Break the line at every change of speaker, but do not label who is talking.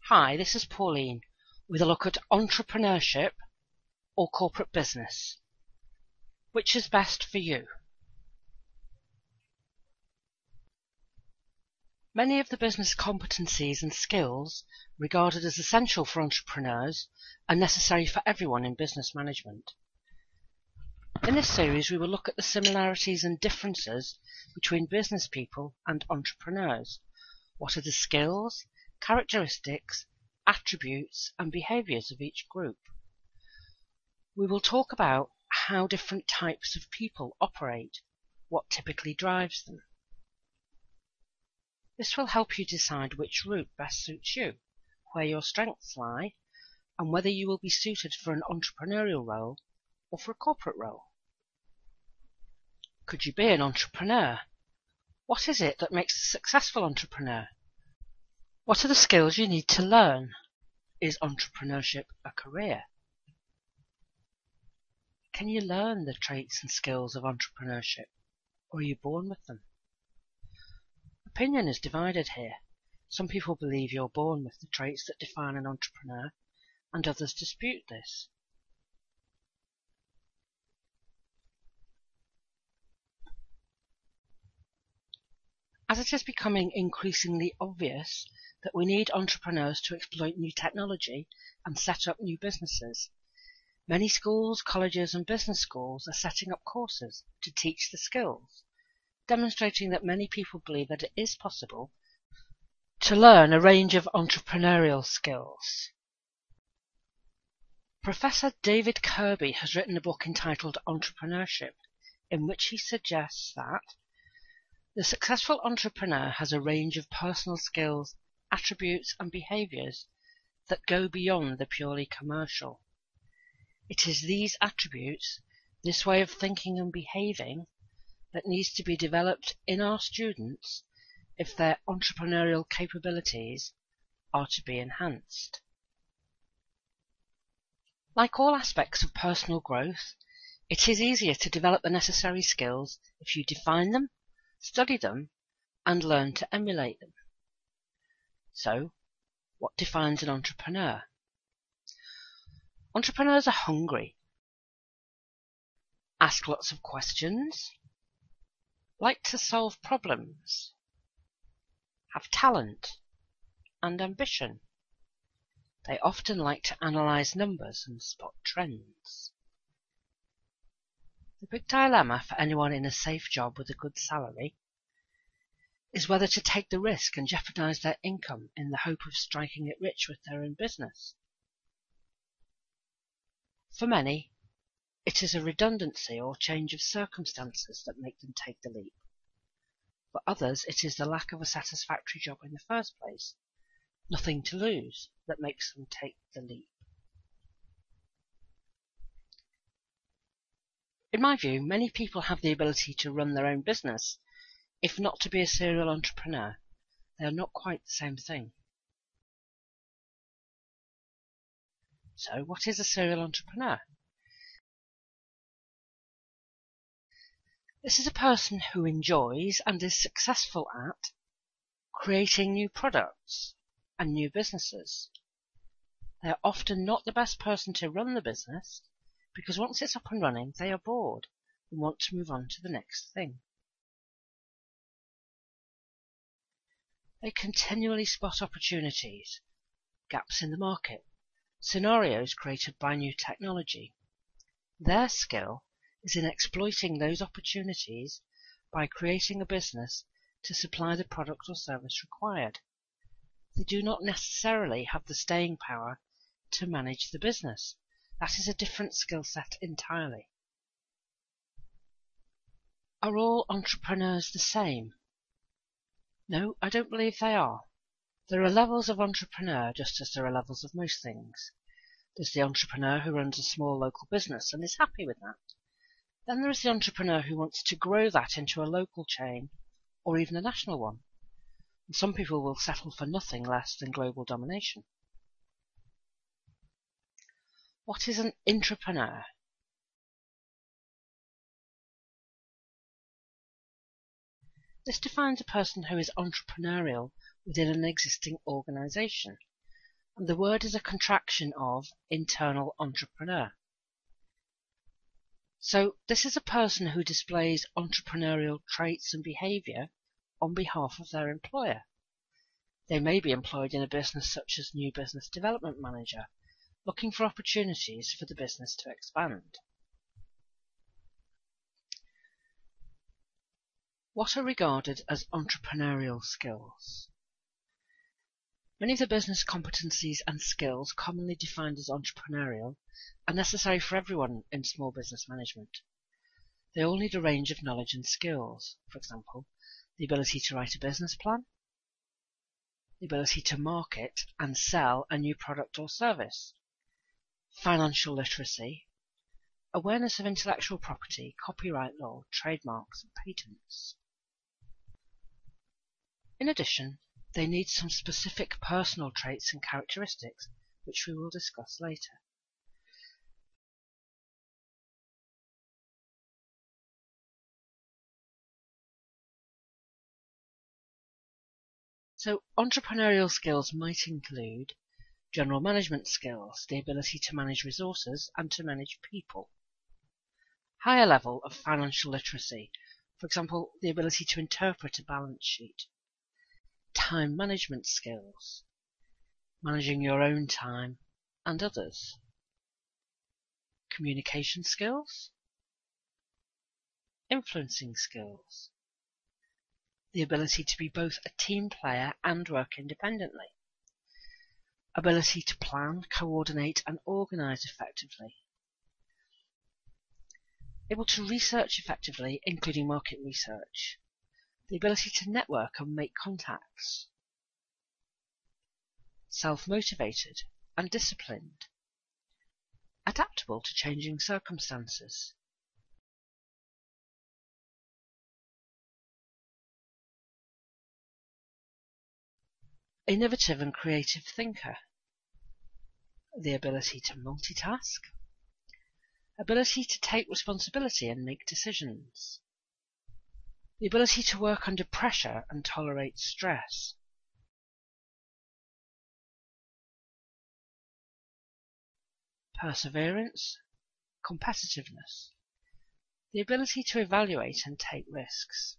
Hi, this is Pauline with a look at entrepreneurship or corporate business. Which is best for you? Many of the business competencies and skills regarded as essential for entrepreneurs are necessary for everyone in business management. In this series, we will look at the similarities and differences between business people and entrepreneurs. What are the skills, characteristics, attributes and behaviours of each group? We will talk about how different types of people operate, what typically drives them. This will help you decide which route best suits you, where your strengths lie, and whether you will be suited for an entrepreneurial role or for a corporate role. Could you be an entrepreneur? What is it that makes a successful entrepreneur? What are the skills you need to learn? Is entrepreneurship a career? Can you learn the traits and skills of entrepreneurship, or are you born with them? Opinion is divided here. Some people believe you're born with the traits that define an entrepreneur, and others dispute this. As it is becoming increasingly obvious that we need entrepreneurs to exploit new technology and set up new businesses, many schools, colleges and business schools are setting up courses to teach the skills, demonstrating that many people believe that it is possible to learn a range of entrepreneurial skills. Professor David Kirby has written a book entitled Entrepreneurship, in which he suggests that the successful entrepreneur has a range of personal skills, attributes and behaviours that go beyond the purely commercial. It is these attributes, this way of thinking and behaving, that needs to be developed in our students if their entrepreneurial capabilities are to be enhanced. Like all aspects of personal growth, it is easier to develop the necessary skills if you define them, study them, and learn to emulate them. So, what defines an entrepreneur? Entrepreneurs are hungry, ask lots of questions, like to solve problems, have talent and ambition. They often like to analyse numbers and spot trends. The big dilemma for anyone in a safe job with a good salary is whether to take the risk and jeopardise their income in the hope of striking it rich with their own business. For many, it is a redundancy or change of circumstances that make them take the leap. For others, it is the lack of a satisfactory job in the first place, nothing to lose, that makes them take the leap. In my view, many people have the ability to run their own business, if not to be a serial entrepreneur. They are not quite the same thing. So, what is a serial entrepreneur? This is a person who enjoys and is successful at creating new products and new businesses. They are often not the best person to run the business, because once it's up and running, they are bored and want to move on to the next thing. They continually spot opportunities, gaps in the market, scenarios created by new technology. Their skill is in exploiting those opportunities by creating a business to supply the product or service required. They do not necessarily have the staying power to manage the business. That is a different skill set entirely. Are all entrepreneurs the same? No, I don't believe they are. There are levels of entrepreneur just as there are levels of most things. There's the entrepreneur who runs a small local business and is happy with that. Then there is the entrepreneur who wants to grow that into a local chain or even a national one. And some people will settle for nothing less than global domination. What is an intrapreneur? This defines a person who is entrepreneurial within an existing organisation. The word is a contraction of internal entrepreneur. So this is a person who displays entrepreneurial traits and behaviour on behalf of their employer. They may be employed in a business such as new business development manager, looking for opportunities for the business to expand. What are regarded as entrepreneurial skills? Many of the business competencies and skills commonly defined as entrepreneurial are necessary for everyone in small business management. They all need a range of knowledge and skills. For example, the ability to write a business plan, the ability to market and sell a new product or service, financial literacy, awareness of intellectual property, copyright law, trademarks and patents. In addition, they need some specific personal traits and characteristics, which we will discuss later. So, entrepreneurial skills might include general management skills, the ability to manage resources and to manage people. Higher level of financial literacy, for example, the ability to interpret a balance sheet. Time management skills, managing your own time and others. Communication skills, influencing skills, the ability to be both a team player and work independently. Ability to plan, coordinate and organise effectively. Able to research effectively, including market research. The ability to network and make contacts. Self-motivated and disciplined. Adaptable to changing circumstances. Innovative and creative thinker. The ability to multitask. Ability to take responsibility and make decisions. The ability to work under pressure and tolerate stress. Perseverance, competitiveness. The ability to evaluate and take risks.